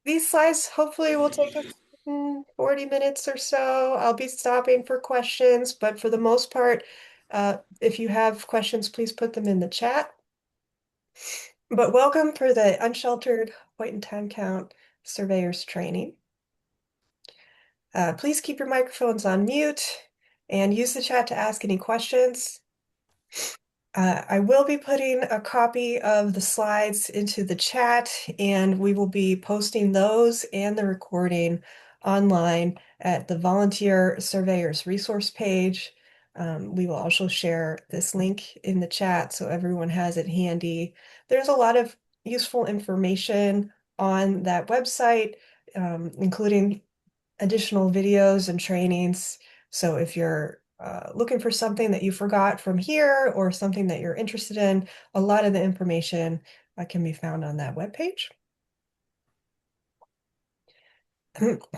These slides hopefully will take us 40 minutes or so. I'll be stopping for questions, but for the most part, if you have questions, please put them in the chat. But welcome for the Unsheltered Point in Time Count Surveyors Training. Please keep your microphones on mute and use the chat to ask any questions. I will be putting a copy of the slides into the chat, and we will be posting those and the recording online at the Volunteer Surveyors resource page. We will also share this link in the chat so everyone has it handy. There's a lot of useful information on that website, including additional videos and trainings. So if you're looking for something that you forgot from here or something that you're interested in, a lot of the information can be found on that webpage.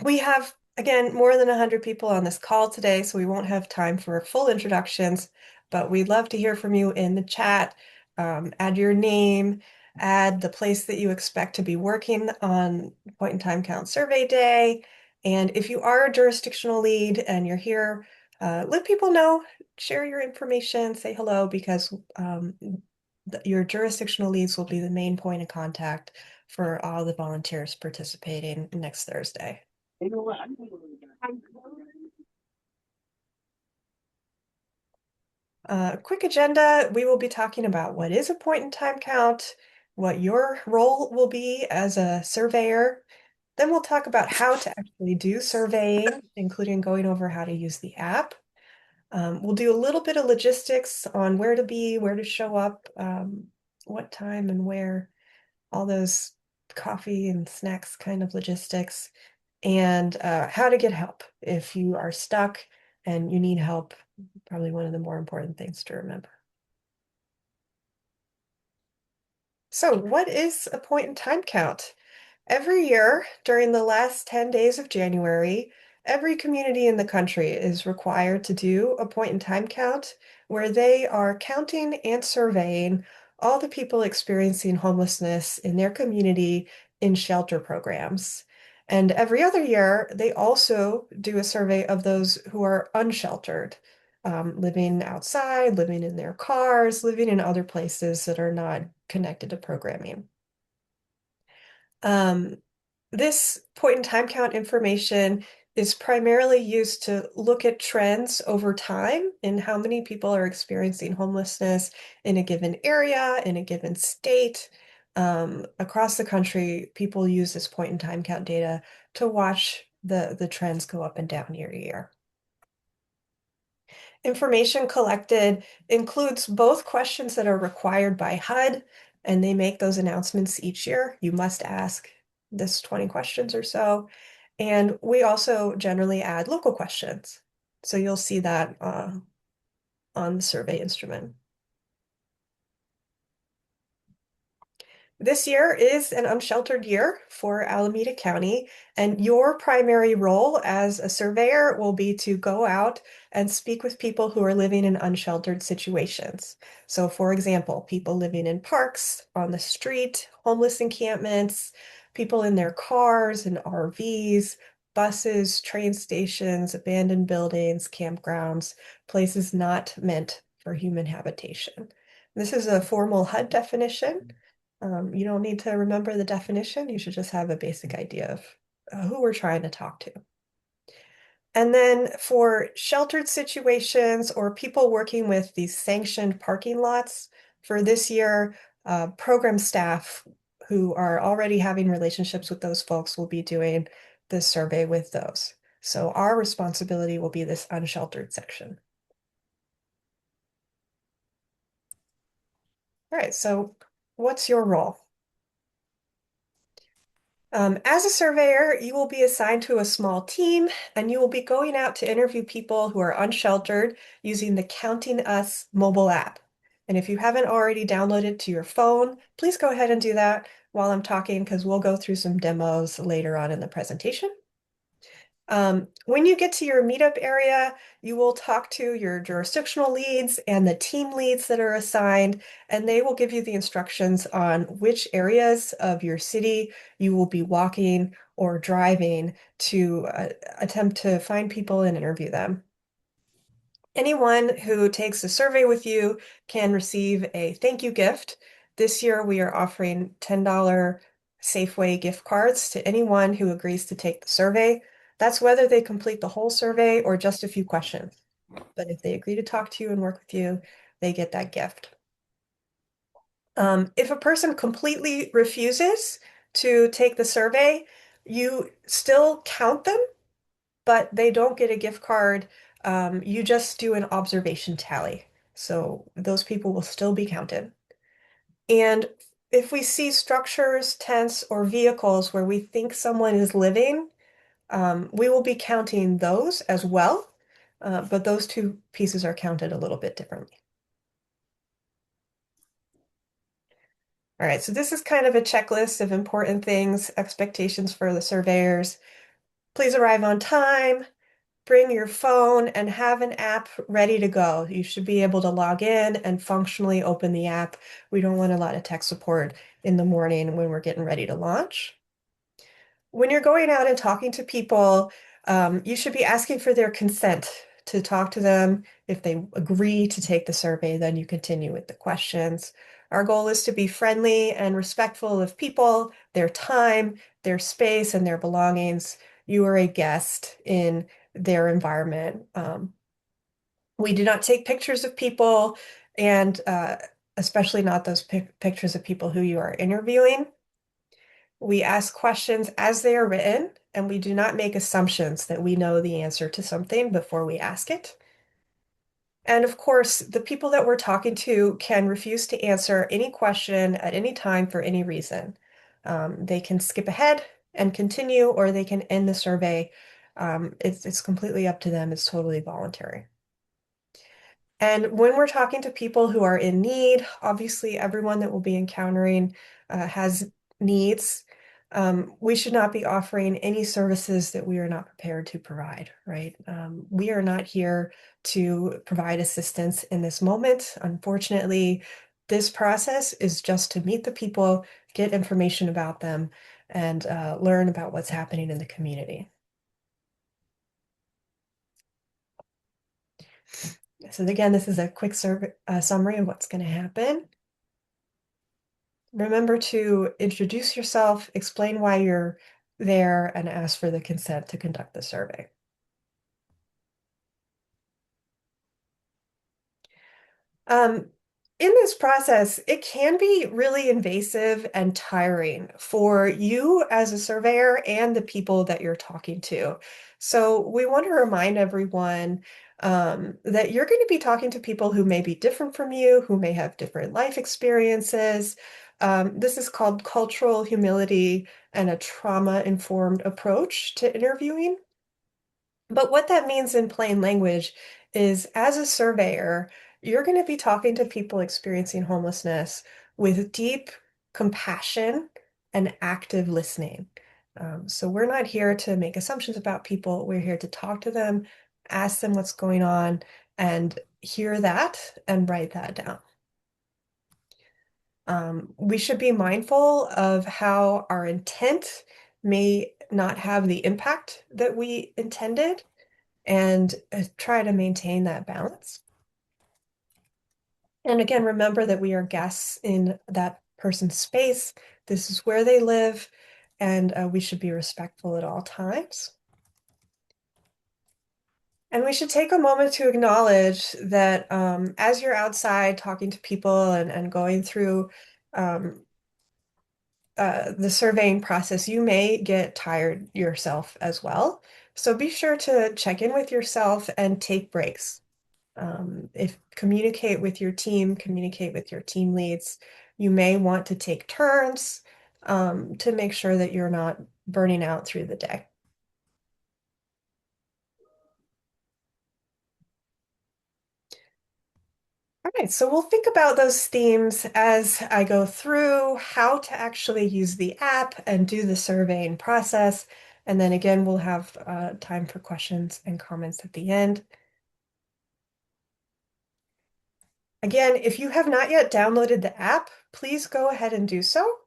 We have, again, more than 100 people on this call today, so we won't have time for full introductions, but we'd love to hear from you in the chat. Add your name, add the place that you expect to be working on Point in Time Count Survey Day. And if you are a jurisdictional lead and you're here, let people know, share your information, say hello, because your jurisdictional leads will be the main point of contact for all the volunteers participating next Thursday. Quick agenda, we will be talking about what is a point in time count, what your role will be as a surveyor. Then we'll talk about how to actually do surveying, including going over how to use the app. We'll do a little bit of logistics on where to be, where to show up, what time and where, all those coffee and snacks kind of logistics, and how to get help if you are stuck and you need help. Probably one of the more important things to remember. So what is a point in time count? Every year during the last 10 days of January, every community in the country is required to do a point in time count where they are counting and surveying all the people experiencing homelessness in their community in shelter programs. And every other year, they also do a survey of those who are unsheltered, living outside, living in their cars, living in other places that are not connected to programming. This point in time count information is primarily used to look at trends over time in how many people are experiencing homelessness in a given area, in a given state. Across the country, people use this point in time count data to watch the trends go up and down year to year. Information collected includes both questions that are required by HUD, and they make those announcements each year. You must ask this 20 questions or so. And we also generally add local questions. So you'll see that on the survey instrument. This year is an unsheltered year for Alameda County, and your primary role as a surveyor will be to go out and speak with people who are living in unsheltered situations. So, for example, people living in parks, on the street, homeless encampments, people in their cars and RVs, buses, train stations, abandoned buildings, campgrounds, places not meant for human habitation. This is a formal HUD definition. You don't need to remember the definition. You should just have a basic idea of who we're trying to talk to. And then for sheltered situations or people working with these sanctioned parking lots, for this year, program staff who are already having relationships with those folks will be doing the survey with those. So our responsibility will be this unsheltered section. All right, so what's your role? As a surveyor, you will be assigned to a small team and you will be going out to interview people who are unsheltered using the Counting Us mobile app. And if you haven't already downloaded to your phone, please go ahead and do that while I'm talking because we'll go through some demos later on in the presentation. When you get to your meetup area, you will talk to your jurisdictional leads and the team leads that are assigned, and they will give you the instructions on which areas of your city you will be walking or driving to attempt to find people and interview them. Anyone who takes the survey with you can receive a thank you gift. This year, we are offering $10 Safeway gift cards to anyone who agrees to take the survey. That's whether they complete the whole survey or just a few questions. But if they agree to talk to you and work with you, they get that gift. If a person completely refuses to take the survey, you still count them, but they don't get a gift card. You just do an observation tally. So those people will still be counted. And if we see structures, tents, or vehicles where we think someone is living, we will be counting those as well. But those two pieces are counted a little bit differently. All right, so this is kind of a checklist of important things, expectations for the surveyors. Please arrive on time, bring your phone, and have an app ready to go. You should be able to log in and functionally open the app. We don't want a lot of tech support in the morning when we're getting ready to launch. When you're going out and talking to people, you should be asking for their consent to talk to them. If they agree to take the survey, then you continue with the questions. Our goal is to be friendly and respectful of people, their time, their space, and their belongings. You are a guest in their environment. We do not take pictures of people, and especially not those pictures of people who you are interviewing. We ask questions as they are written, and we do not make assumptions that we know the answer to something before we ask it. And of course, the people that we're talking to can refuse to answer any question at any time for any reason. They can skip ahead and continue, or they can end the survey. It's completely up to them. It's totally voluntary. And when we're talking to people who are in need, obviously everyone that we'll be encountering has needs. We should not be offering any services that we are not prepared to provide, right? We are not here to provide assistance in this moment. Unfortunately, this process is just to meet the people, get information about them, and learn about what's happening in the community. So again, this is a quick summary of what's going to happen. Remember to introduce yourself, explain why you're there, and ask for the consent to conduct the survey. Um, in this process, it can be really invasive and tiring for you as a surveyor and the people that you're talking to. So we want to remind everyone that you're going to be talking to people who may be different from you, who may have different life experiences. This is called cultural humility and a trauma-informed approach to interviewing. But what that means in plain language is as a surveyor, you're going to be talking to people experiencing homelessness with deep compassion and active listening. So we're not here to make assumptions about people. We're here to talk to them, ask them what's going on, and hear that and write that down. We should be mindful of how our intent may not have the impact that we intended and try to maintain that balance. And again, remember that we are guests in that person's space. This is where they live, and we should be respectful at all times. And we should take a moment to acknowledge that as you're outside talking to people and going through um, the surveying process, you may get tired yourself as well. So be sure to check in with yourself and take breaks. If communicate with your team, communicate with your team leads. You may want to take turns to make sure that you're not burning out through the day. All right, so we'll think about those themes as I go through how to actually use the app and do the surveying process. And then again, we'll have time for questions and comments at the end. Again, if you have not yet downloaded the app, please go ahead and do so.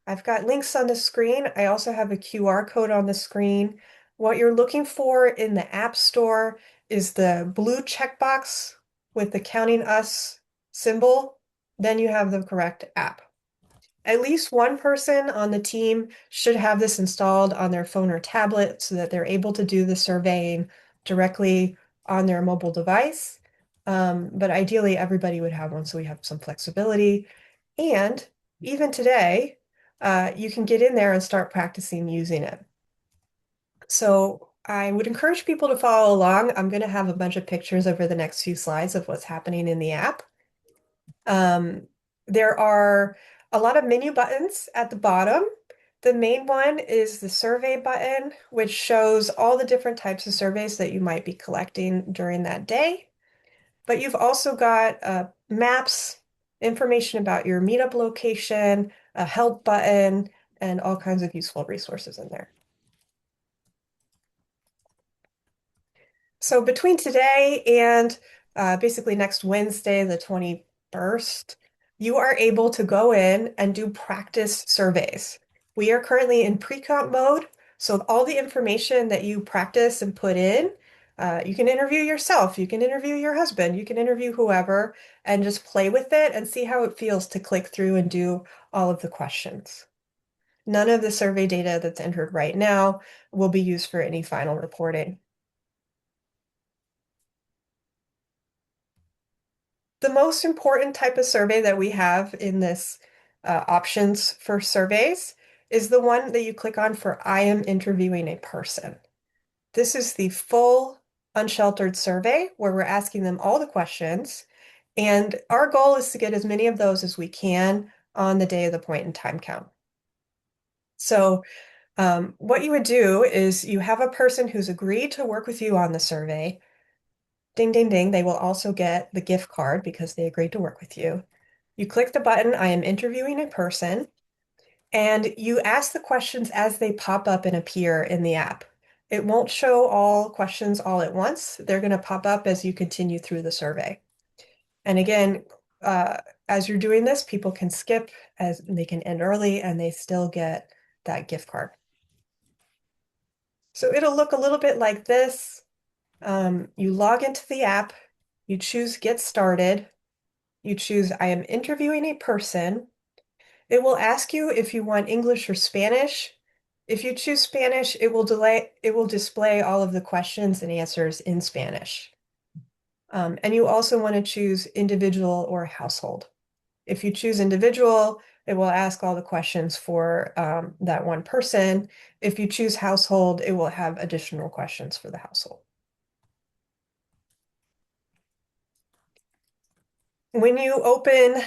I've got links on the screen. I also have a QR code on the screen. What you're looking for in the App Store is the blue checkbox with the Counting Us symbol. Then you have the correct app. At least one person on the team should have this installed on their phone or tablet so that they're able to do the surveying directly on their mobile device. But ideally, everybody would have one so we have some flexibility. And even today, you can get in there and start practicing using it. So I would encourage people to follow along. I'm going to have a bunch of pictures over the next few slides of what's happening in the app. Um, there are a lot of menu buttons at the bottom. The main one is the survey button, which shows all the different types of surveys that you might be collecting during that day. But you've also got maps, information about your meetup location, a help button, and all kinds of useful resources in there. So between today and basically next Wednesday, the 21st, you are able to go in and do practice surveys. We are currently in pre-comp mode, so all the information that you practice and put in, you can interview yourself, you can interview your husband, you can interview whoever, and just play with it and see how it feels to click through and do all of the questions. None of the survey data that's entered right now will be used for any final reporting. The most important type of survey that we have in this options for surveys is the one that you click on for I am interviewing a person. This is the full unsheltered survey where we're asking them all the questions. And our goal is to get as many of those as we can on the day of the point in time count. So what you would do is you have a person who's agreed to work with you on the survey. Ding, ding, ding. They will also get the gift card because they agreed to work with you. You click the button, I am interviewing a person, and you ask the questions as they pop up and appear in the app. It won't show all questions all at once. They're going to pop up as you continue through the survey. And again, uh, as you're doing this, people can skip as they can end early and they still get that gift card. So it'll look a little bit like this. You log into the app, you choose Get Started, you choose I am interviewing a person. It will ask you if you want English or Spanish. If you choose Spanish, it will display all of the questions and answers in Spanish. And you also want to choose individual or household. If you choose individual, it will ask all the questions for that one person. If you choose household, it will have additional questions for the household. When you open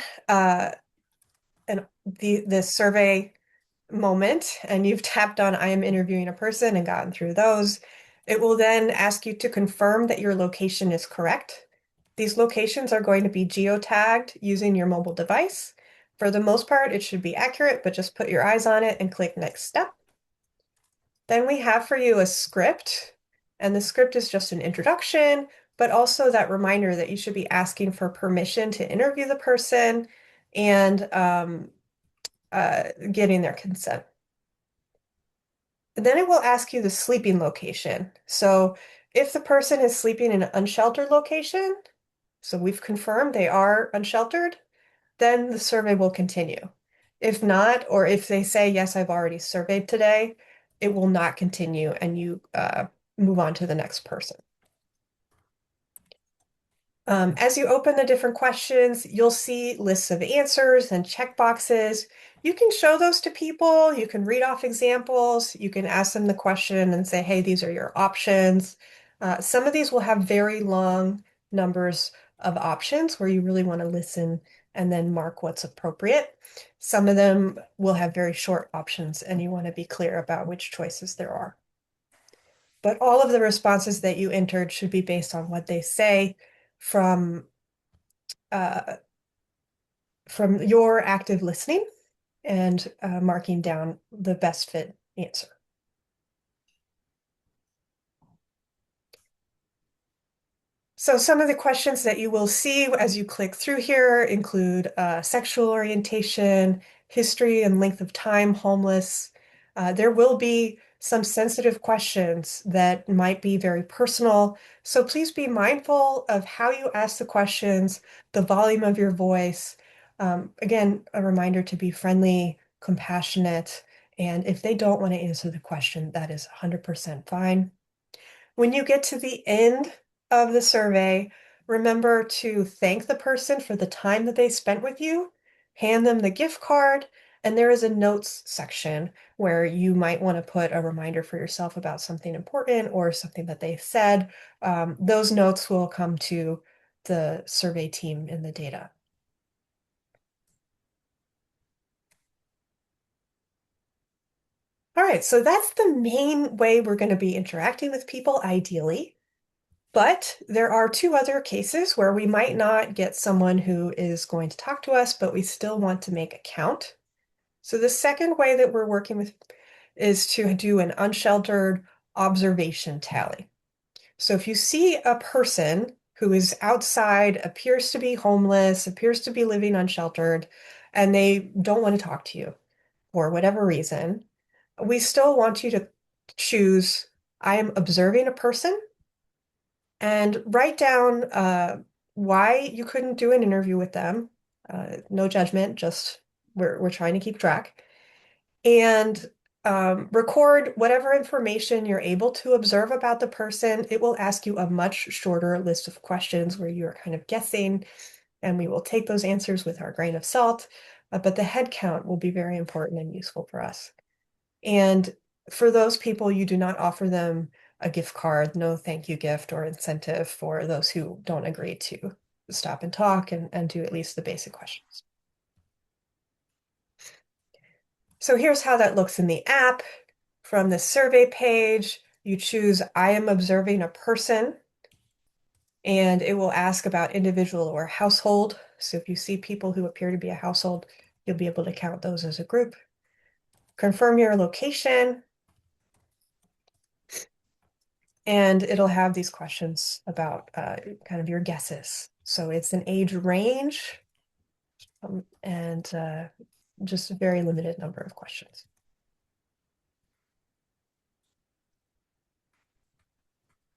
the survey moment and you've tapped on I am interviewing a person and gotten through those, it will then ask you to confirm that your location is correct. These locations are going to be geotagged using your mobile device. For the most part, it should be accurate, but just put your eyes on it and click next step. Then we have for you a script, and the script is just an introduction, but also that reminder that you should be asking for permission to interview the person and getting their consent. Then it will ask you the sleeping location. So if the person is sleeping in an unsheltered location, so we've confirmed they are unsheltered, then the survey will continue. If not, or if they say, yes, I've already surveyed today, it will not continue and you move on to the next person. As you open the different questions, you'll see lists of answers and checkboxes. You can show those to people. You can read off examples. You can ask them the question and say, hey, these are your options. Some of these will have very long numbers of options where you really want to listen and then mark what's appropriate. Some of them will have very short options and you want to be clear about which choices there are. But all of the responses that you entered should be based on what they say from uh, from your active listening and marking down the best fit answer. So some of the questions that you will see as you click through here include sexual orientation, history and length of time homeless. There will be some sensitive questions that might be very personal. So please be mindful of how you ask the questions, the volume of your voice. Again, a reminder to be friendly, compassionate, and if they don't want to answer the question, that is 100% fine. When you get to the end of the survey, remember to thank the person for the time that they spent with you, hand them the gift card, and there is a notes section where you might want to put a reminder for yourself about something important or something that they said. Those notes will come to the survey team in the data. All right, so that's the main way we're going to be interacting with people, ideally. But there are two other cases where we might not get someone who is going to talk to us, but we still want to make a count. So the second way that we're working with is to do an unsheltered observation tally. So if you see a person who is outside, appears to be homeless, appears to be living unsheltered, and they don't want to talk to you for whatever reason, we still want you to choose, I am observing a person and write down why you couldn't do an interview with them. No judgment, just we're trying to keep track. And record whatever information you're able to observe about the person. It will ask you a much shorter list of questions where you're kind of guessing, and we will take those answers with our grain of salt. But the head count will be very important and useful for us. And for those people, you do not offer them a gift card, no thank you gift or incentive for those who don't agree to stop and talk and do at least the basic questions. So here's how that looks in the app. From the survey page, you choose I am observing a person, and it will ask about individual or household. So if you see people who appear to be a household, you'll be able to count those as a group. Confirm your location, and it'll have these questions about kind of your guesses. So it's an age range and just a very limited number of questions.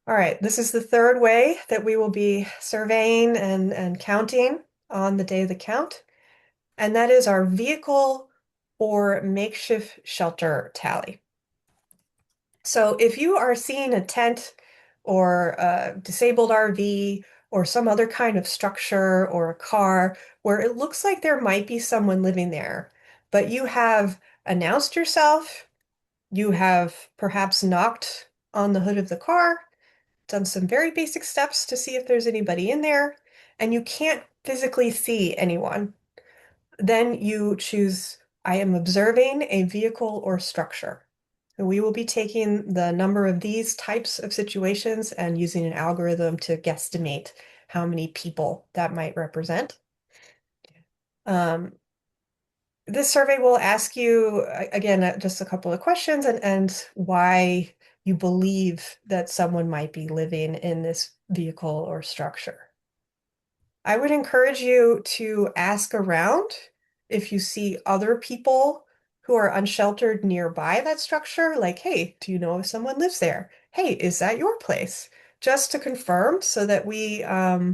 All right, this is the third way that we will be surveying and counting on the day of the count, and that is our vehicle or makeshift shelter tally. So if you are seeing a tent or a disabled RV or some other kind of structure or a car where it looks like there might be someone living there, but you have announced yourself, you have perhaps knocked on the hood of the car, done some very basic steps to see if there's anybody in there, and you can't physically see anyone, then you choose, I am observing a vehicle or structure. We will be taking the number of these types of situations and using an algorithm to guesstimate how many people that might represent. Um, this survey will ask you, again, just a couple of questions and why you believe that someone might be living in this vehicle or structure. I would encourage you to ask around if you see other people who are unsheltered nearby that structure, like, hey, do you know if someone lives there? Hey, is that your place? Just to confirm so that we are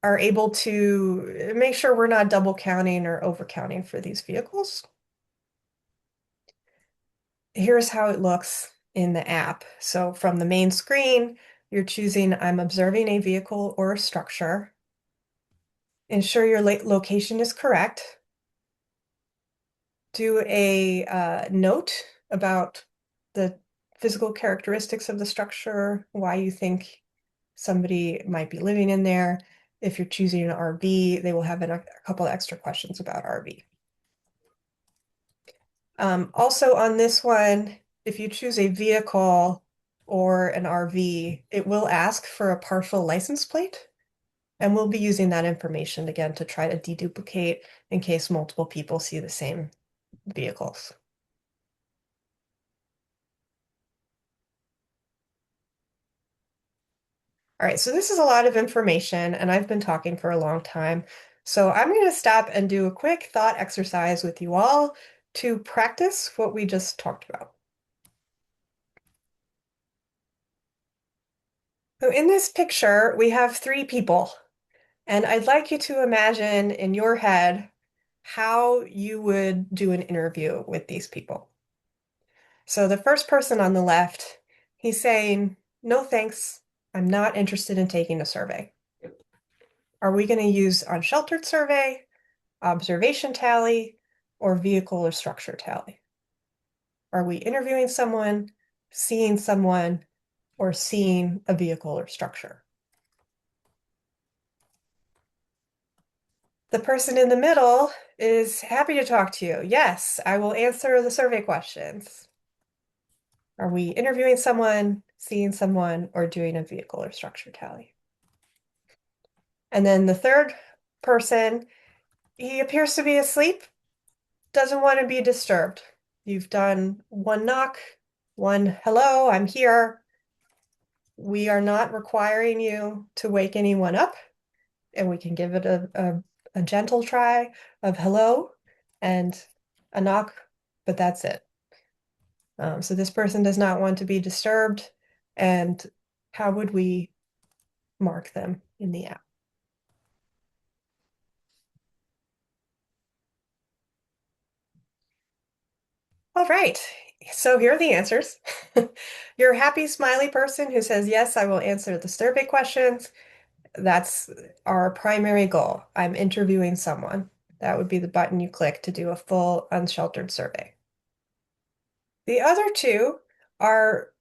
able to make sure we're not double counting or over counting for these vehicles. Here's how it looks in the app. So from the main screen, you're choosing I'm observing a vehicle or a structure. Ensure your location is correct. Do a note about the physical characteristics of the structure, why you think somebody might be living in there. If you're choosing an RV, they will have a couple extra questions about RV. Also on this one, if you choose a vehicle or an RV, it will ask for a partial license plate. And we'll be using that information again to try to deduplicate in case multiple people see the same vehicles. All right, so this is a lot of information, and I've been talking for a long time. So I'm going to stop and do a quick thought exercise with you all to practice what we just talked about. So in this picture, we have three people, and I'd like you to imagine in your head how you would do an interview with these people. So the first person on the left, he's saying, "No thanks, I'm not interested in taking a survey." Are we going to use unsheltered survey, observation tally, or vehicle or structure tally? Are we interviewing someone, or seeing a vehicle or structure? The person in the middle is happy to talk to you. Yes, I will answer the survey questions. Are we interviewing someone, seeing someone, or doing a vehicle or structure tally? And then the third person, he appears to be asleep, doesn't want to be disturbed. You've done one knock, one hello, I'm here. We are not requiring you to wake anyone up, and we can give it a gentle try of hello and a knock, but that's it. So this person does not want to be disturbed, and how would we mark them in the app? All right, so here are the answers. Your happy, smiley person who says, yes, I will answer the survey questions. That's our primary goal. I'm interviewing someone. That would be the button you click to do a full unsheltered survey. The other two are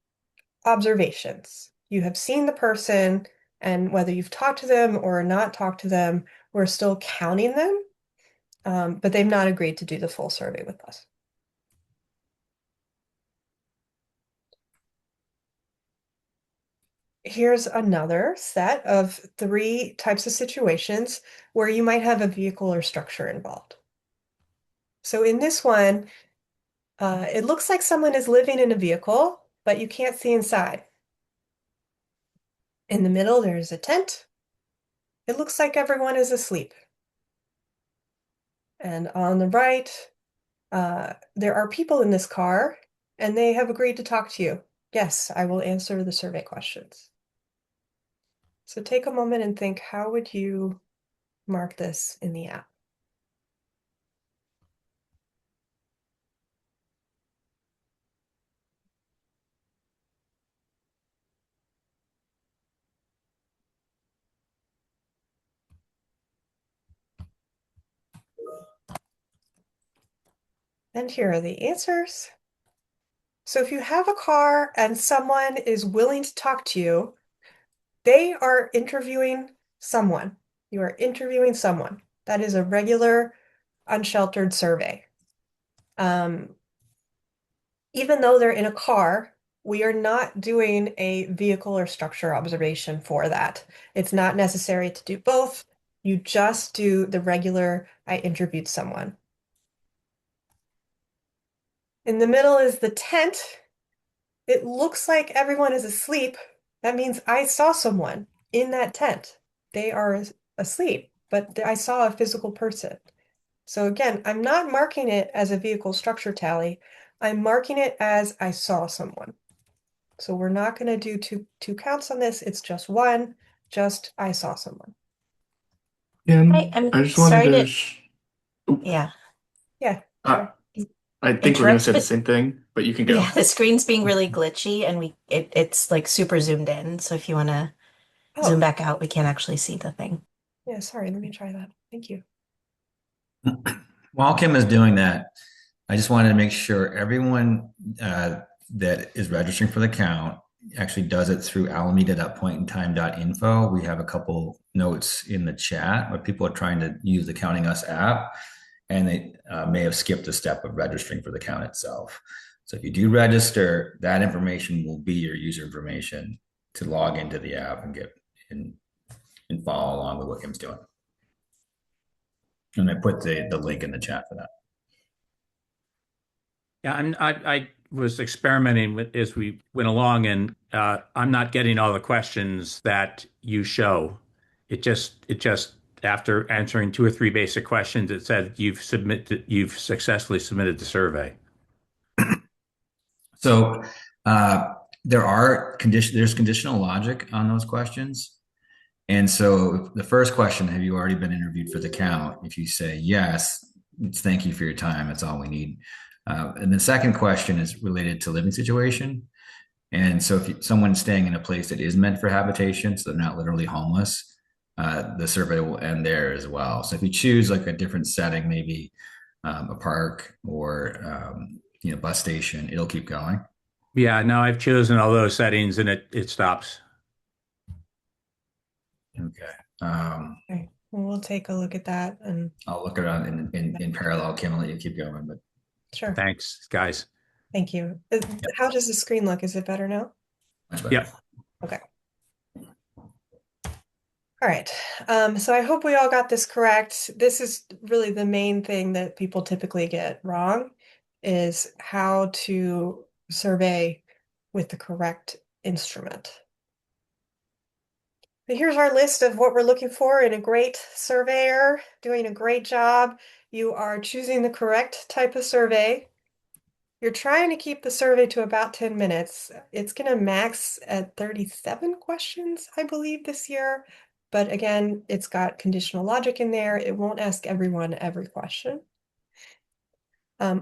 observations. You have seen the person, and whether you've talked to them or not talked to them, we're still counting them, but they've not agreed to do the full survey with us. Here's another set of three types of situations where you might have a vehicle or structure involved. So in this one, it looks like someone is living in a vehicle, but you can't see inside. In the middle, there's a tent. It looks like everyone is asleep. And on the right, there are people in this car, and they have agreed to talk to you. Yes, I will answer the survey questions. So take a moment and think, how would you mark this in the app? And here are the answers. So if you have a car and someone is willing to talk to you, they are interviewing someone. You are interviewing someone. That is a regular unsheltered survey. Even though they're in a car, we are not doing a vehicle or structure observation for that. It's not necessary to do both. You just do the regular, I interviewed someone. In the middle is the tent. It looks like everyone is asleep. That means I saw someone in that tent. They are asleep, but I saw a physical person. So again, I'm not marking it as a vehicle structure tally. I'm marking it as I saw someone. So we're not going to do two counts on this. It's just one, just I saw someone. Hi, I'm I just wanted sorry to. to, yeah, Yeah, Uh, sure. I think we're gonna interrupt, say the but same thing, but you can go. yeah, the screen's being really glitchy and it's like super zoomed in. So if you want to zoom Oh, back out, we can't actually see the thing. yeah, sorry. Let me try that. Thank you. While Kim is doing that, I just wanted to make sure everyone that is registering for the count actually does it through alameda.pointintime.info. We have a couple notes in the chat where people are trying to use the Counting Us app, and they may have skipped a step of registering for the count itself. So if you do register, that information will be your user information to log into the app and get and, and follow along with what Kim's doing. And I put the link in the chat for that. Yeah, I was experimenting with as we went along, and I'm not getting all the questions that you show. It just after answering two or three basic questions, it said you've successfully submitted the survey. So there's conditional logic on those questions. And so the first question, have you already been interviewed for the count? If you say yes, it's thank you for your time. That's all we need. And the second question is related to living situation. And so if someone's staying in a place that is meant for habitation, so they're not literally homeless, the survey will end there as well. So if you choose like a different setting, maybe a park or bus station, it'll keep going. Yeah, no, I've chosen all those settings, and it stops. Okay. Okay, we'll take a look at that and I'll look around in parallel. Kim, I'll let you keep going, but sure. Thanks, guys. Thank you. How does the screen look? Is it better now? much better. Yep. Okay. All right. So I hope we all got this correct. This is really the main thing that people typically get wrong is how to survey with the correct instrument. But here's our list of what we're looking for in a great surveyor doing a great job. You are choosing the correct type of survey. You're trying to keep the survey to about 10 minutes. It's going to max at 37 questions, I believe, this year. But again, it's got conditional logic in there. It won't ask everyone every question.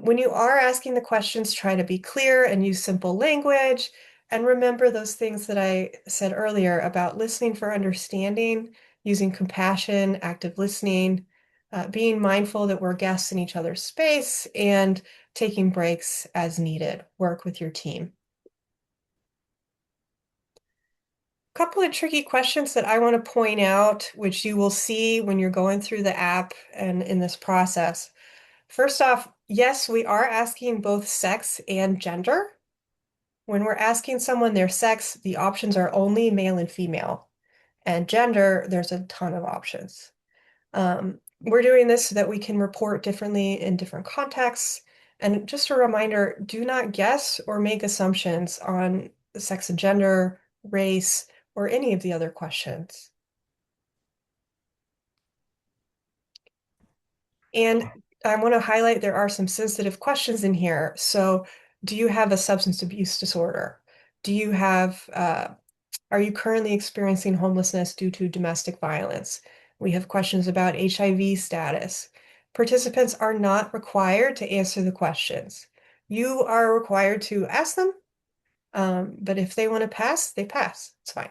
When you are asking the questions, try to be clear and use simple language. And remember those things that I said earlier about listening for understanding, using compassion, active listening, being mindful that we're guests in each other's space, and taking breaks as needed. Work with your team. A couple of tricky questions that I want to point out, which you will see when you're going through the app and in this process. First off, yes, we are asking both sex and gender. When we're asking someone their sex, the options are only male and female. And gender, there's a ton of options. We're doing this so that we can report differently in different contexts. And just a reminder, do not guess or make assumptions on sex and gender, race, or any of the other questions. And I want to highlight there are some sensitive questions in here. So, do you have a substance abuse disorder? Do you have, are you currently experiencing homelessness due to domestic violence? We have questions about HIV status. Participants are not required to answer the questions. You are required to ask them, but if they want to pass, they pass. It's fine.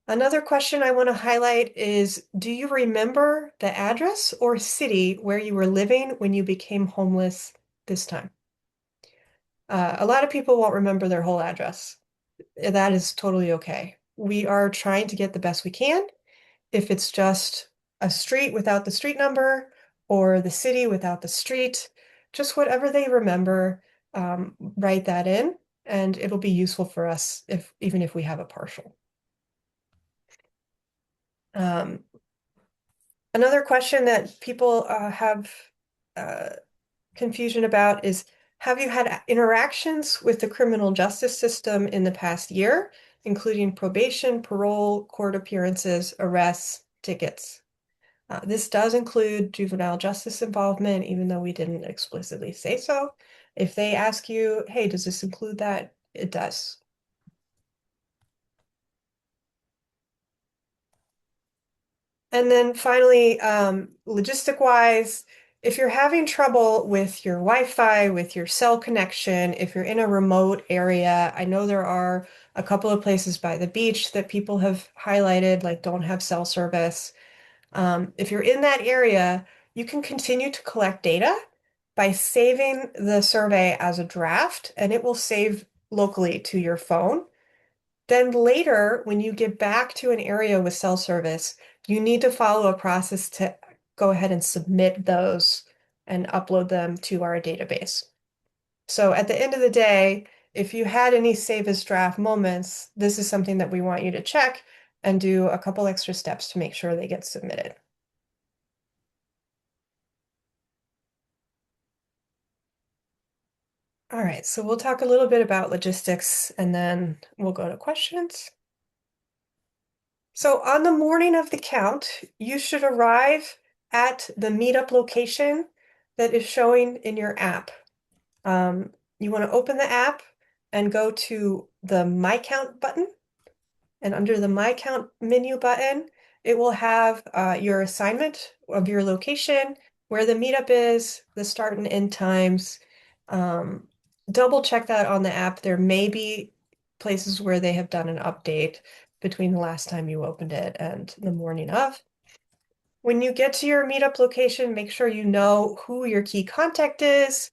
Another question I want to highlight is, do you remember the address or city where you were living when you became homeless this time? A lot of people won't remember their whole address. That is totally okay. We are trying to get the best we can. If it's just a street without the street number or the city without the street, just whatever they remember, write that in, and it'll be useful for us even if we have a partial. Another question that people have confusion about is, have you had interactions with the criminal justice system in the past year, including probation, parole, court appearances, arrests, tickets? This does include juvenile justice involvement, even though we didn't explicitly say so. If they ask you, hey, does this include that? It does. And then finally, logistic-wise, if you're having trouble with your Wi-Fi, with your cell connection, if you're in a remote area, I know there are a couple of places by the beach that people have highlighted, like don't have cell service. If you're in that area, you can continue to collect data by saving the survey as a draft, and it will save locally to your phone. Then later, when you get back to an area with cell service, you need to follow a process to go ahead and submit those and upload them to our database. So at the end of the day, if you had any save as draft moments, this is something that we want you to check and do a couple extra steps to make sure they get submitted. All right, so we'll talk a little bit about logistics and then we'll go to questions. So on the morning of the count, you should arrive at the meetup location that is showing in your app. You want to open the app and go to the My Count button. And under the My Count menu button, it will have your assignment of your location, where the meetup is, the start and end times. Double check that on the app. There may be places where they have done an update between the last time you opened it and the morning of. When you get to your meetup location, make sure you know who your key contact is,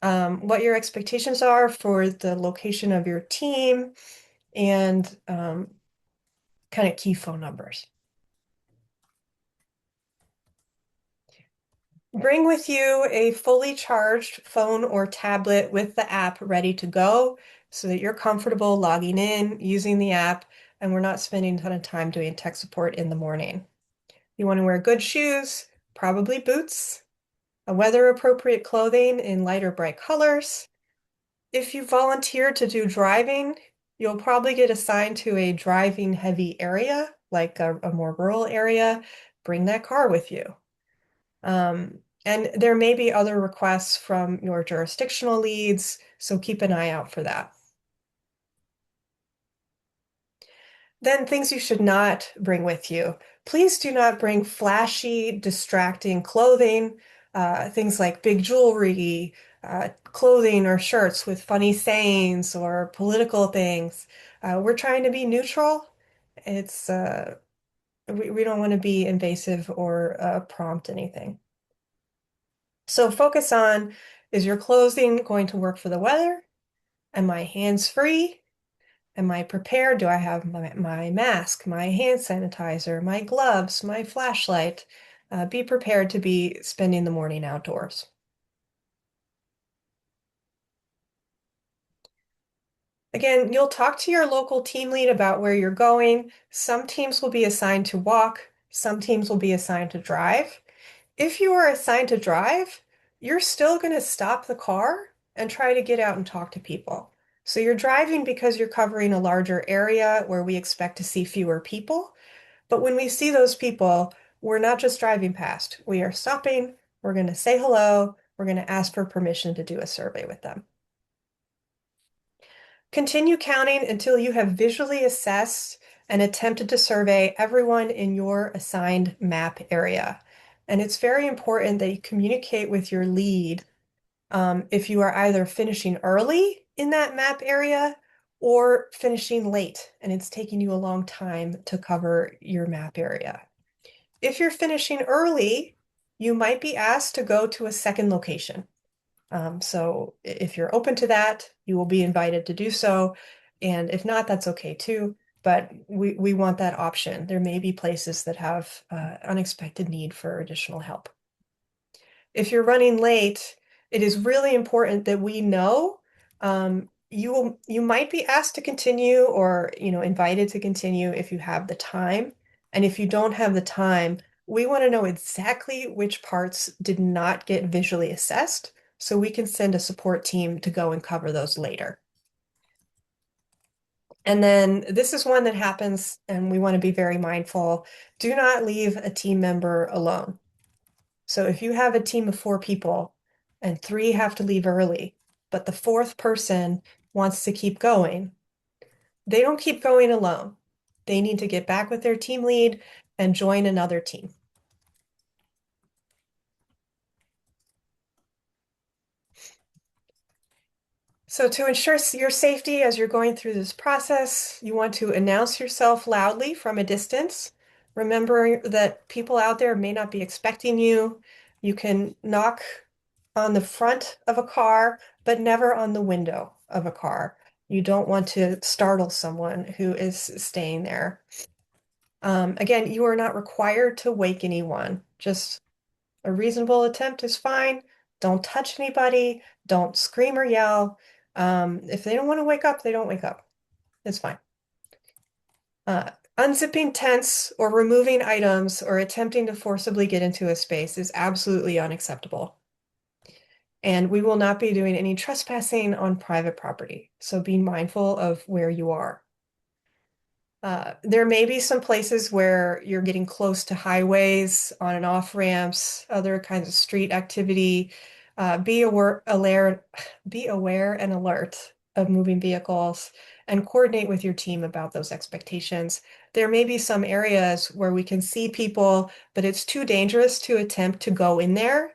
what your expectations are for the location of your team, and kind of key phone numbers. Bring with you a fully charged phone or tablet with the app ready to go so that you're comfortable logging in, using the app, and we're not spending a ton of time doing tech support in the morning. You want to wear good shoes, probably boots, a weather-appropriate clothing in light or bright colors. If you volunteer to do driving, you'll probably get assigned to a driving heavy area, like a more rural area. Bring that car with you. And there may be other requests from your jurisdictional leads, so keep an eye out for that. Then things you should not bring with you. Please do not bring flashy, distracting clothing, things like big jewelry, clothing or shirts with funny sayings or political things. We're trying to be neutral. It's we don't want to be invasive or prompt anything. So focus on, is your clothing going to work for the weather? Am I hands-free? Am I prepared? Do I have my mask, my hand sanitizer, my gloves, my flashlight? Be prepared to be spending the morning outdoors. Again, you'll talk to your local team lead about where you're going. Some teams will be assigned to walk, some teams will be assigned to drive. If you are assigned to drive, you're still going to stop the car and try to get out and talk to people. So you're driving because you're covering a larger area where we expect to see fewer people. But when we see those people, we're not just driving past. We are stopping, we're going to say hello, we're going to ask for permission to do a survey with them. Continue counting until you have visually assessed and attempted to survey everyone in your assigned map area. And it's very important that you communicate with your lead if you are either finishing early in that map area or finishing late and it's taking you a long time to cover your map area. If you're finishing early, you might be asked to go to a second location. So if you're open to that, you will be invited to do so. And if not, that's okay too. But we want that option. There may be places that have unexpected need for additional help. If you're running late, it is really important that we know you might be asked to continue or invited to continue if you have the time. And if you don't have the time, we want to know exactly which parts did not get visually assessed so we can send a support team to go and cover those later. And then this is one that happens, and we want to be very mindful. Do not leave a team member alone. So if you have a team of 4 people and 3 have to leave early, but the 4th person wants to keep going, they don't keep going alone. They need to get back with their team lead and join another team. So to ensure your safety as you're going through this process, you want to announce yourself loudly from a distance. Remember that people out there may not be expecting you. You can knock on the front of a car, but never on the window of a car. You don't want to startle someone who is staying there. Again, you are not required to wake anyone. Just a reasonable attempt is fine. Don't touch anybody. Don't scream or yell. If they don't want to wake up, they don't wake up. It's fine. Unzipping tents or removing items or attempting to forcibly get into a space is absolutely unacceptable. And we will not be doing any trespassing on private property. So be mindful of where you are. There may be some places where you're getting close to highways, on and off ramps, other kinds of street activity. Be aware and alert of moving vehicles and coordinate with your team about those expectations. There may be some areas where we can see people, but it's too dangerous to attempt to go in there.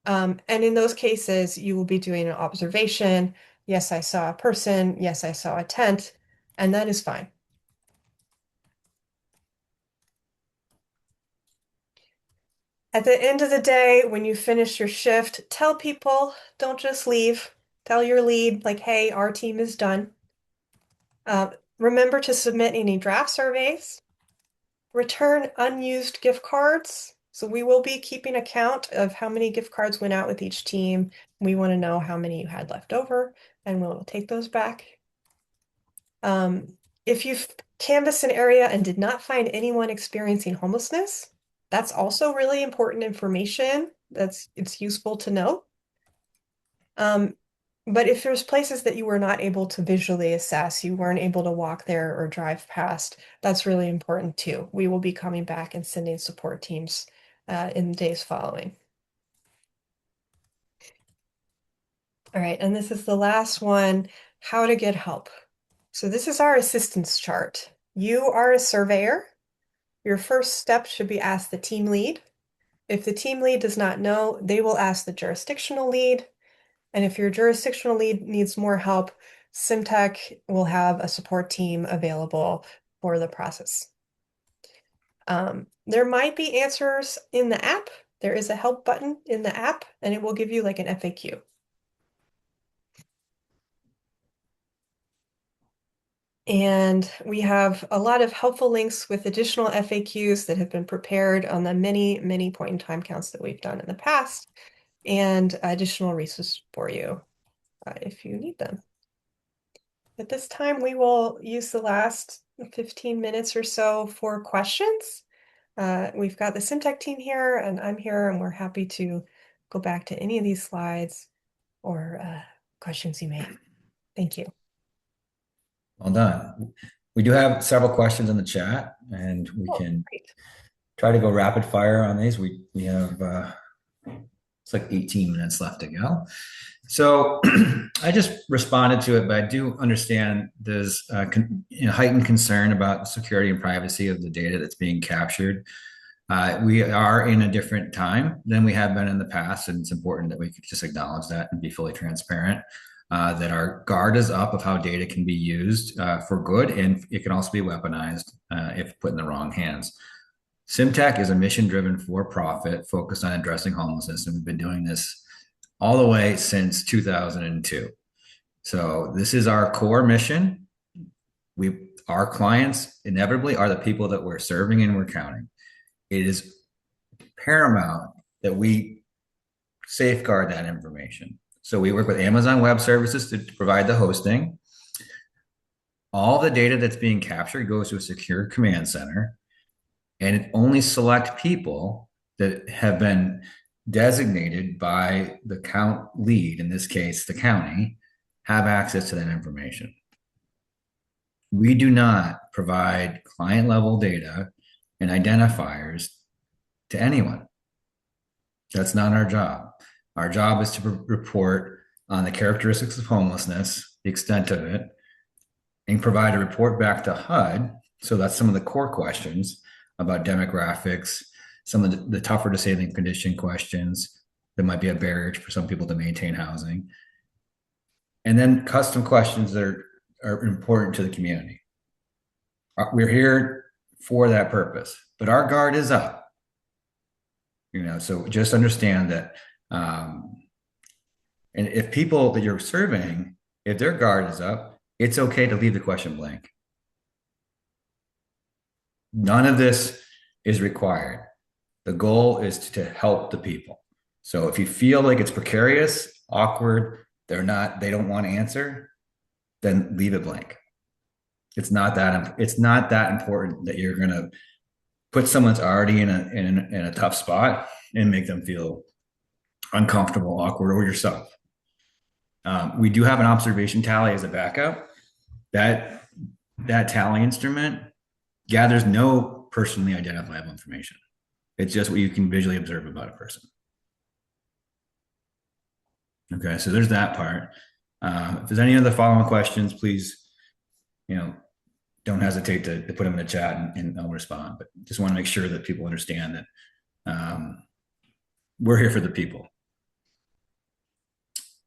And in those cases, you will be doing an observation. Yes, I saw a person. Yes, I saw a tent, and that is fine. At the end of the day, when you finish your shift, tell people, don't just leave. Tell your lead, like, hey, our team is done. Remember to submit any draft surveys. Return unused gift cards. So we will be keeping a count of how many gift cards went out with each team. We want to know how many you had left over, and we'll take those back. If you've canvassed an area and did not find anyone experiencing homelessness, that's also really important information. It's useful to know. But if there's places that you were not able to visually assess, you weren't able to walk there or drive past, that's really important too. We will be coming back and sending support teams in the days following. All right, and this is the last one, how to get help. So this is our assistance chart. You are a surveyor. Your first step should be ask the team lead. If the team lead does not know, they will ask the jurisdictional lead. And if your jurisdictional lead needs more help, SimTech will have a support team available for the process. There might be answers in the app. There is a help button in the app, and it will give you like an FAQ. And we have a lot of helpful links with additional FAQs that have been prepared on the many, many point in time counts that we've done in the past, and additional resources for you if you need them. At this time, we will use the last 15 minutes or so for questions. We've got the SimTech team here, and I'm here, and we're happy to go back to any of these slides or questions you may have. Thank you. Well done. We do have several questions in the chat, and we can great. try to go rapid fire on these. We have it's like 18 minutes left to go. So I just responded to it, but I do understand there's heightened concern about the security and privacy of the data that's being captured. We are in a different time than we have been in the past, and it's important that we could just acknowledge that and be fully transparent. That our guard is up of how data can be used for good, and it can also be weaponized if put in the wrong hands. SimTech is a mission-driven for-profit focused on addressing homelessness, and we've been doing this all the way since 2002. So this is our core mission. Our clients inevitably are the people that we're serving and we're counting. It is paramount that we safeguard that information. So we work with Amazon Web Services to provide the hosting. All the data that's being captured goes to a secure command center, and only select people that have been designated by the count lead, in this case, the county, have access to that information. We do not provide client level data and identifiers to anyone. That's not our job. Our job is to report on the characteristics of homelessness, the extent of it, and provide a report back to HUD. So that's some of the core questions about demographics, some of the tougher disabling condition questions that might be a barrier for some people to maintain housing. And then custom questions that are important to the community. We're here for that purpose, but our guard is up. So just understand that. And if people that you're surveying, if their guard is up, it's okay to leave the question blank. None of this is required. The goal is to help the people. So if you feel like it's precarious, awkward, they don't want to answer, then leave it blank. It's not that important that you're going to put someone that's already in a tough spot and make them feel uncomfortable, awkward, or yourself. We do have an observation tally as a backup. That tally instrument gathers no personally identifiable information. It's just what you can visually observe about a person. Okay, so there's that part. If there's any other following questions, please, don't hesitate to put them in the chat and I'll respond. But just want to make sure that people understand that we're here for the people.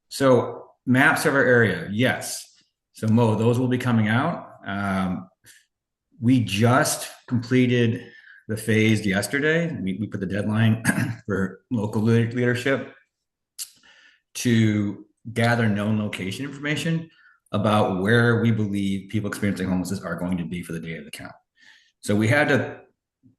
So maps of our area, yes. So Mo, those will be coming out. We just completed the phase yesterday. We put the deadline for local leadership to gather known location information about where we believe people experiencing homelessness are going to be for the day of the count. So we had to,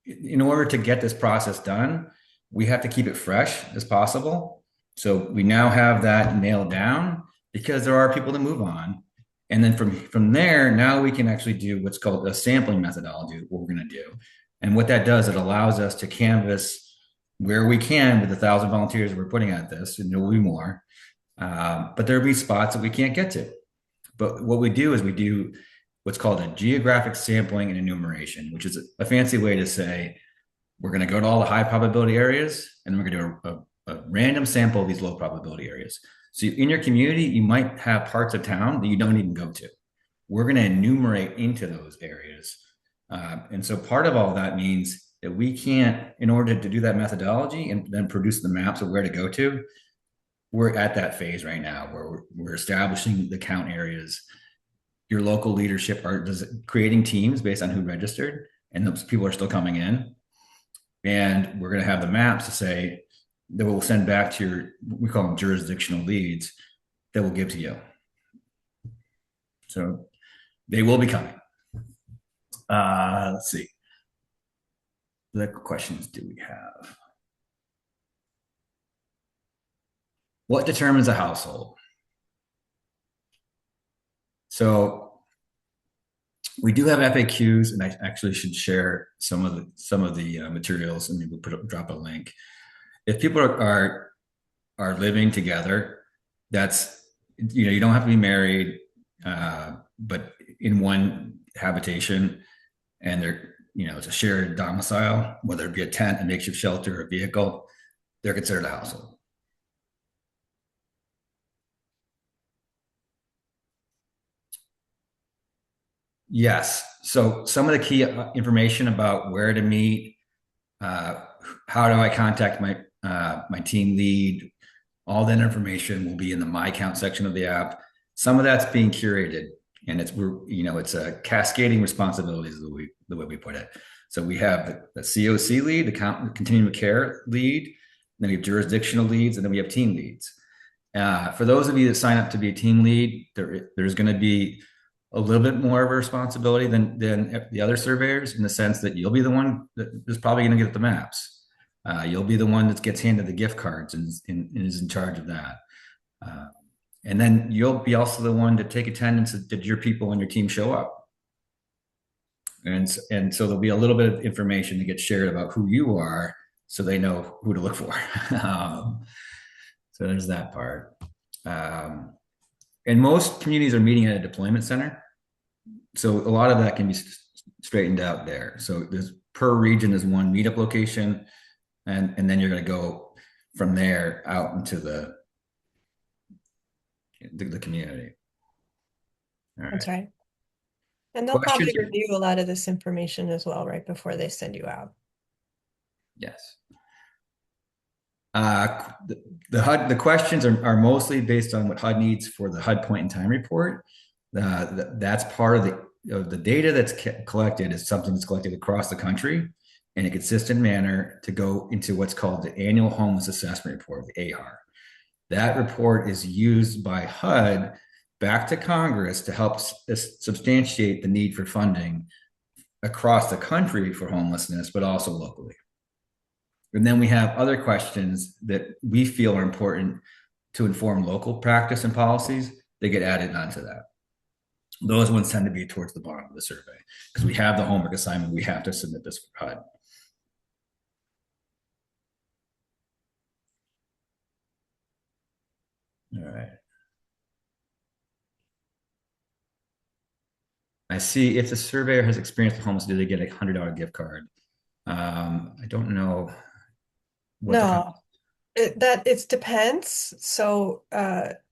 in order to get this process done, we have to keep it fresh as possible. So we now have that nailed down because there are people that move on. And then from there, now we can actually do what's called a sampling methodology, what we're going to do. And what that does, it allows us to canvas where we can with 1,000 volunteers we're putting at this, and there will be more. But there'll be spots that we can't get to. But what we do is we do what's called a geographic sampling and enumeration, which is a fancy way to say we're going to go to all the high probability areas, and we're going to do a random sample of these low probability areas. So in your community, you might have parts of town that you don't even go to. We're going to enumerate into those areas. And so part of all that means that we can't, in order to do that methodology and then produce the maps of where to go to, we're at that phase right now where we're establishing the count areas. Your local leadership are creating teams based on who registered, and those people are still coming in. And we're going to have the maps to say that we'll send back to we call them jurisdictional leads that we'll give to you. So they will be coming. Let's see. What questions do we have? What determines a household? So we do have FAQs, and I actually should share some of the materials, and maybe drop a link. If people are living together, that's you don't have to be married, but in one habitation, and they're it's a shared domicile, whether it be a tent, a makeshift shelter, or a vehicle, they're considered a household. Yes. So some of the key information about where to meet, how do I contact my team lead, all that information will be in the My Count section of the app. Some of that's being curated, and it's a cascading responsibilities the way we put it. So we have the COC lead, the continuum of care lead, then we have jurisdictional leads, and then we have team leads. For those of you that sign up to be a team lead, there's going to be a little bit more of a responsibility than the other surveyors, in the sense that you'll be the one that is probably going to get the maps. You'll be the one that gets handed the gift cards and is in charge of that. And then you'll be also the one to take attendance. Did your people on your team show up? And so there'll be a little bit of information that gets shared about who you are, so they know who to look for. So there's that part. And most communities are meeting at a deployment center. So a lot of that can be straightened out there. So there's per region is one meetup location, and then you're going to go from there out into the community. All right. That's right. And they'll probably review a lot of this information as well, right before they send you out. Yes. The questions are mostly based on what HUD needs for the HUD point in time report. That's part of the data that's collected is something that's collected across the country in a consistent manner to go into what's called the Annual Homeless Assessment Report, the AHAR. That report is used by HUD back to Congress to help substantiate the need for funding across the country for homelessness, but also locally. And then we have other questions that we feel are important to inform local practice and policies. They get added onto that. Those ones tend to be towards the bottom of the survey because we have the homework assignment. We have to submit this for HUD. All right. I see if the surveyor has experience with homeless, do they get a $100 gift card? I don't know what No, it depends. So,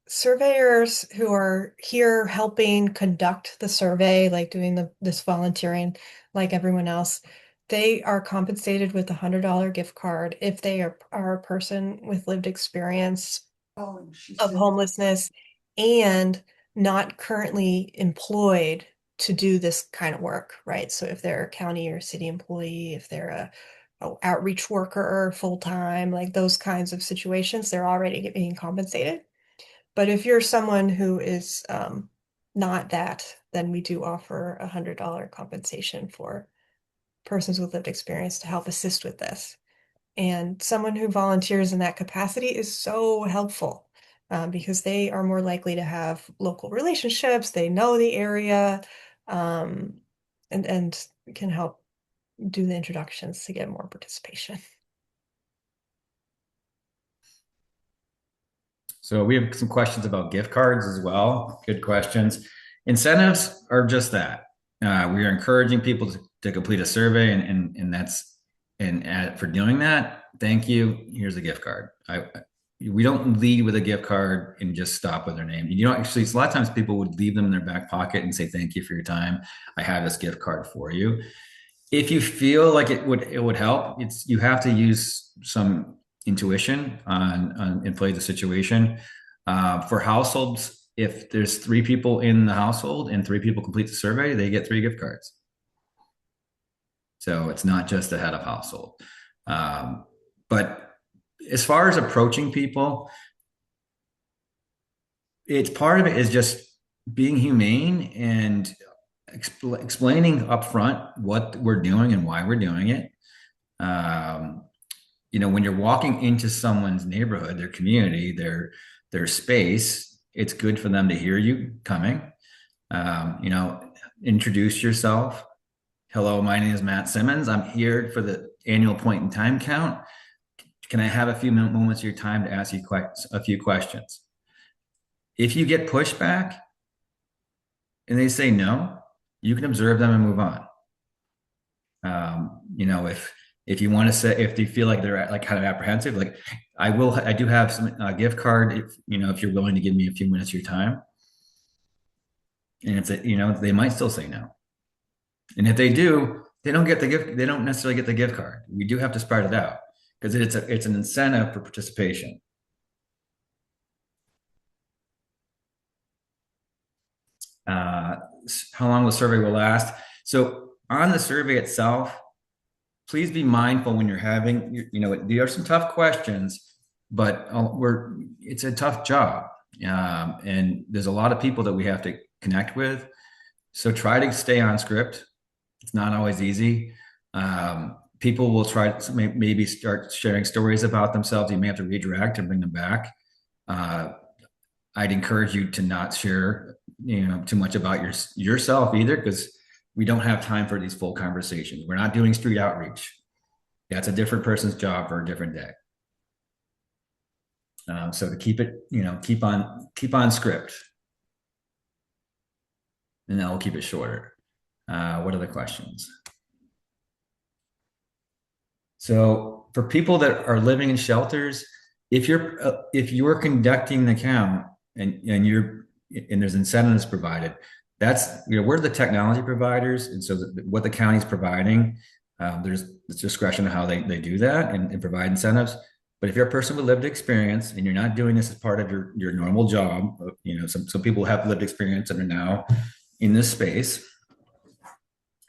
surveyors who are here helping conduct the survey, like doing this volunteering, like everyone else, they are compensated with a $100 gift card if they are a person with lived experience of homelessness and not currently employed to do this kind of work, right? So if they're a county or city employee, if they're a outreach worker full time, like those kinds of situations, they're already being compensated. But if you're someone who is not that, then we do offer a $100 compensation for persons with lived experience to help assist with this. And someone who volunteers in that capacity is so helpful because they are more likely to have local relationships, they know the area, um, and can help do the introductions to get more participation. So we have some questions about gift cards as well. Good questions. Incentives are just that. We are encouraging people to complete a survey, and that's for doing that. Thank you. Here's a gift card. We don't lead with a gift card and just stop with their name. You don't actually. A lot of times people would leave them in their back pocket and say, "Thank you for your time. I have this gift card for you." If you feel like it would help, you have to use some intuition and play the situation. For households, if there's 3 people in the household and 3 people complete the survey, they get 3 gift cards. So it's not just the head of household. But as far as approaching people, it's part of it is just being humane and explaining upfront what we're doing and why we're doing it. When you're walking into someone's neighborhood, their community, their space, it's good for them to hear you coming. Introduce yourself. Hello, my name is Matt Simmons. I'm here for the annual point in time count. Can I have a few moments of your time to ask you a few questions? If you get pushback and they say no, you can observe them and move on. If you want to say, if you feel like they're like kind of apprehensive, like I do have some gift card, if you're willing to give me a few minutes of your time. And if they might still say no. And if they do, they don't necessarily get the gift card. We do have to spread it out because it's an incentive for participation. How long the survey will last. So on the survey itself, please be mindful when you're having, there are some tough questions, but it's a tough job. And there's a lot of people that we have to connect with. So try to stay on script. It's not always easy. People will try to maybe start sharing stories about themselves. You may have to redirect and bring them back. I'd encourage you to not share, too much about yourself either, because we don't have time for these full conversations. We're not doing street outreach. That's a different person's job for a different day. So to keep it, keep on script, and then we'll keep it shorter. What are the questions? So for people that are living in shelters, if you're conducting the count and there's incentives provided, we're the technology providers, and so what the county's providing, there's discretion on how they do that and provide incentives. But if you're a person with lived experience and you're not doing this as part of your normal job, some people have lived experience and are now in this space.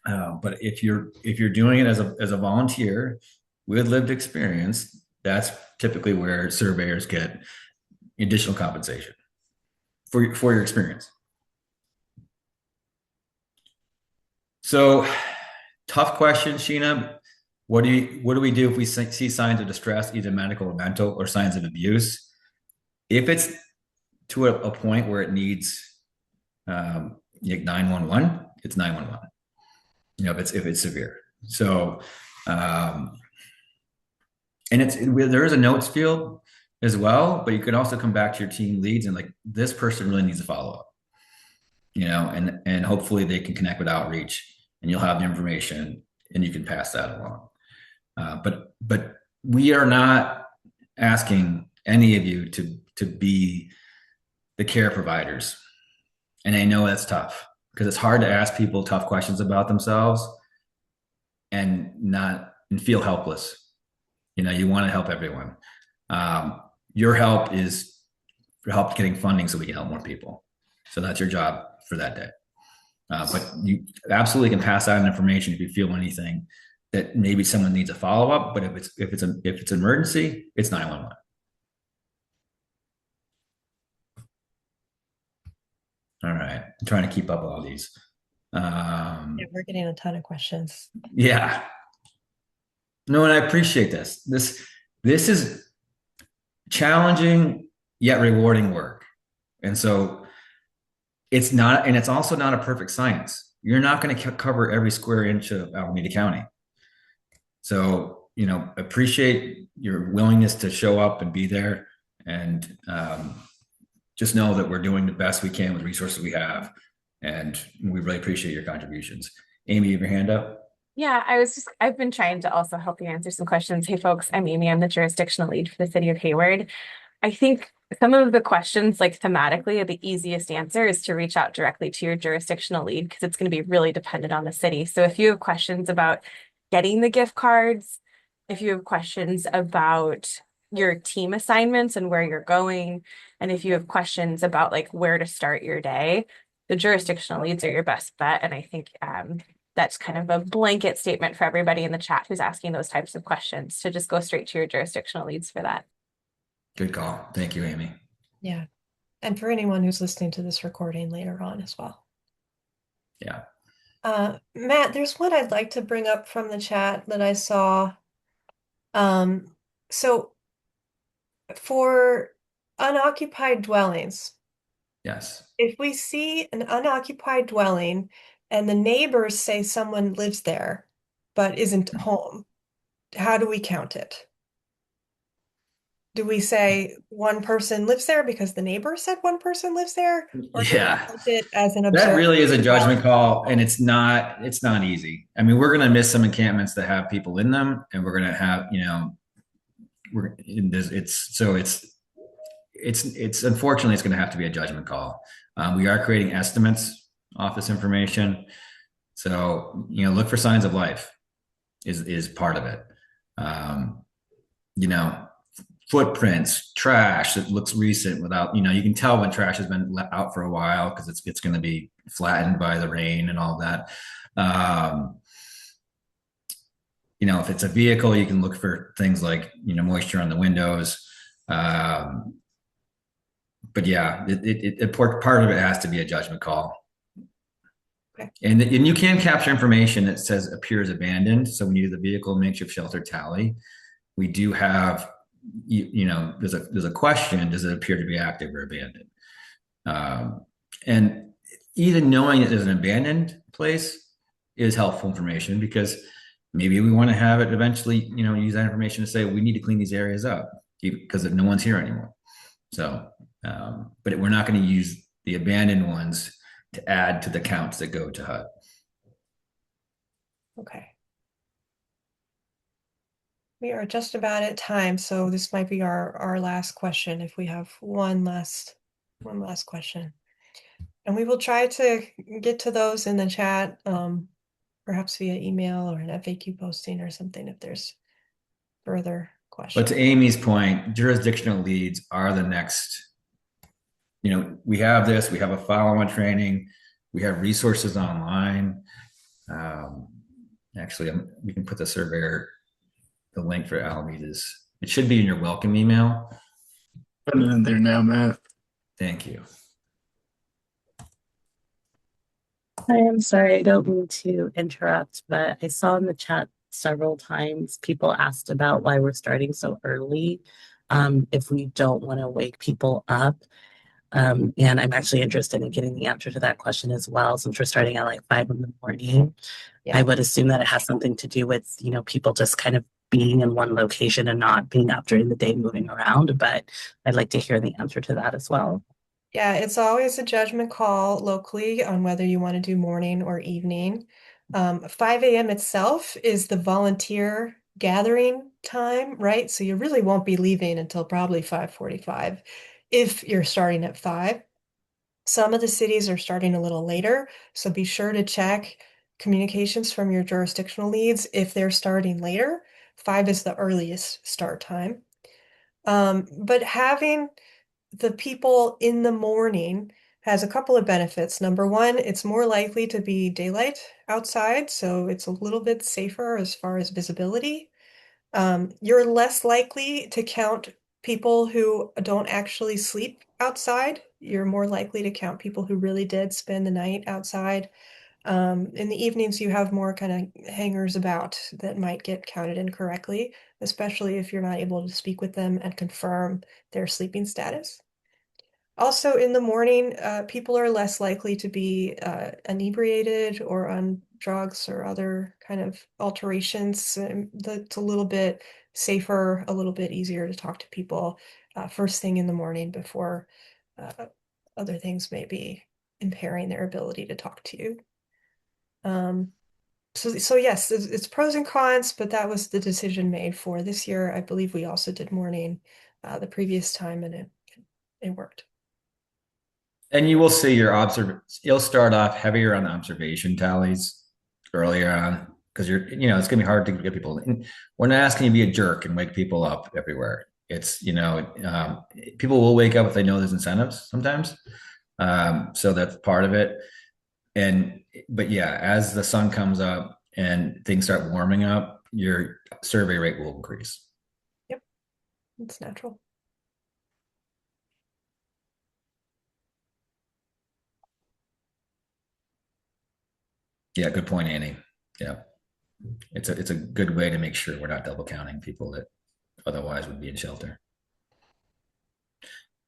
But if you're doing it as a volunteer with lived experience, that's typically where surveyors get additional compensation for your experience. So, tough question, Sheena. What do we do if we see signs of distress, either medical or mental, or signs of abuse? If it's to a point where it needs 911, it's 911. If it's severe. So, and there is a notes field. as well, but you can also come back to your team leads and like, this person really needs a follow-up, and hopefully they can connect with outreach and you'll have the information and you can pass that along. But we are not asking any of you to be the care providers. And I know that's tough because it's hard to ask people tough questions about themselves and feel helpless. You want to help everyone. Your help is help getting funding so we can help more people. So that's your job for that day. But you absolutely can pass out information if you feel anything that maybe someone needs a follow-up. But if it's an emergency, it's 911. All right, I'm trying to keep up with all these. Yeah, we're getting a ton of questions. Yeah. No, and I appreciate this. This is challenging yet rewarding work. And so it's also not a perfect science. You're not going to cover every square inch of Alameda County. So, appreciate your willingness to show up and be there, and just know that we're doing the best we can with resources we have. And we really appreciate your contributions. Amy, you have your hand up? Yeah, I've been trying to also help you answer some questions. Hey folks, I'm Amy. I'm the jurisdictional lead for the city of Hayward. I think some of the questions, like thematically, the easiest answer is to reach out directly to your jurisdictional lead because it's going to be really dependent on the city. So if you have questions about getting the gift cards, if you have questions about your team assignments and where you're going, and if you have questions about like where to start your day, the jurisdictional leads are your best bet. And I think that's kind of a blanket statement for everybody in the chat who's asking those types of questions, to just go straight to your jurisdictional leads for that. Good call. Thank you, Amy. Yeah. And for anyone who's listening to this recording later on as well. Yeah. Matt, there's one I'd like to bring up from the chat that I saw. So for unoccupied dwellings, Yes. if we see an unoccupied dwelling and the neighbors say someone lives there but isn't home, how do we count it? Do we say one person lives there because the neighbor said one person lives there? Or do we count it as an observer? That really is a judgment call, and it's not easy. I mean, we're going to miss some encampments that have people in them, and we're going to have, it's unfortunately it's going to have to be a judgment call. We are creating estimates off this information. So, look for signs of life is part of it. Footprints, trash that looks recent without, you can tell when trash has been let out for a while because it's going to be flattened by the rain and all that. If it's a vehicle, you can look for things like, moisture on the windows. But yeah, part of it has to be a judgment call. Okay. And you can capture information that says appears abandoned. So when you do the vehicle makeshift shelter tally, we do have, there's a question: does it appear to be active or abandoned? And even knowing it is an abandoned place is helpful information, because maybe we want to have it eventually, use that information to say we need to clean these areas up because no one's here anymore. So, but we're not going to use the abandoned ones to add to the counts that go to HUD. Okay. We are just about at time, so this might be our last question, if we have one last question. And we will try to get to those in the chat, perhaps via email or an FAQ posting or something if there's further questions. But to Amy's point, jurisdictional leads are the next, we have this, we have a follow-on training, we have resources online. Actually, we can put the link for Alameda's. It should be in your welcome email. Put it in there now, Matt. Thank you. I am sorry, I don't mean to interrupt, but I saw in the chat several times people asked about why we're starting so early, if we don't want to wake people up. And I'm actually interested in getting the answer to that question as well, since we're starting at like 5 in the morning. Yeah. I would assume that it has something to do with, people just kind of being in one location and not being up during the day moving around, but I'd like to hear the answer to that as well. Yeah, it's always a judgment call locally on whether you want to do morning or evening. 5 a.m. itself is the volunteer gathering time, right? So you really won't be leaving until probably 5:45 if you're starting at 5. Some of the cities are starting a little later, so be sure to check communications from your jurisdictional leads if they're starting later. 5 is the earliest start time. But having the people in the morning has a couple of benefits. Number one, it's more likely to be daylight outside, so it's a little bit safer as far as visibility. You're less likely to count people who don't actually sleep outside. You're more likely to count people who really did spend the night outside. In the evenings, you have more kind of hangers about that might get counted incorrectly, especially if you're not able to speak with them and confirm their sleeping status. Also, in the morning, people are less likely to be inebriated or on drugs or other kind of alterations. That's a little bit safer, a little bit easier to talk to people first thing in the morning before uh, other things may be impairing their ability to talk to you. So yes, it's pros and cons, but that was the decision made for this year. I believe we also did morning the previous time, and it worked. And you will see you'll start off heavier on the observation tallies earlier on because it's gonna be hard to get people. And we're not asking you to be a jerk and wake people up everywhere. It's, people will wake up if they know there's incentives sometimes. So that's part of it. But yeah, as the sun comes up and things start warming up, your survey rate will increase. Yep, it's natural. Yeah, good point, Annie. Yeah. It's a good way to make sure we're not double counting people that otherwise would be in shelter.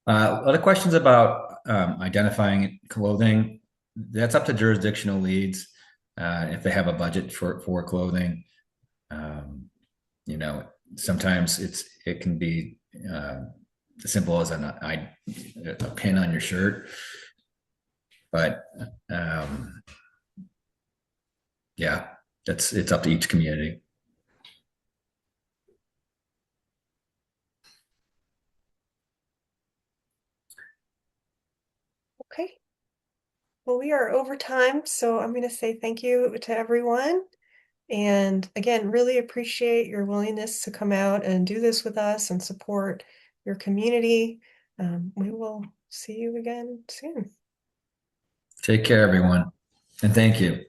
Other questions about identifying clothing. That's up to jurisdictional leads if they have a budget for clothing. You know, sometimes it can be as simple as a pin on your shirt, but yeah, it's up to each community. Okay. Well, we are over time, so I'm going to say thank you to everyone. And again, really appreciate your willingness to come out and do this with us and support your community. We will see you again soon. Take care, everyone, and thank you.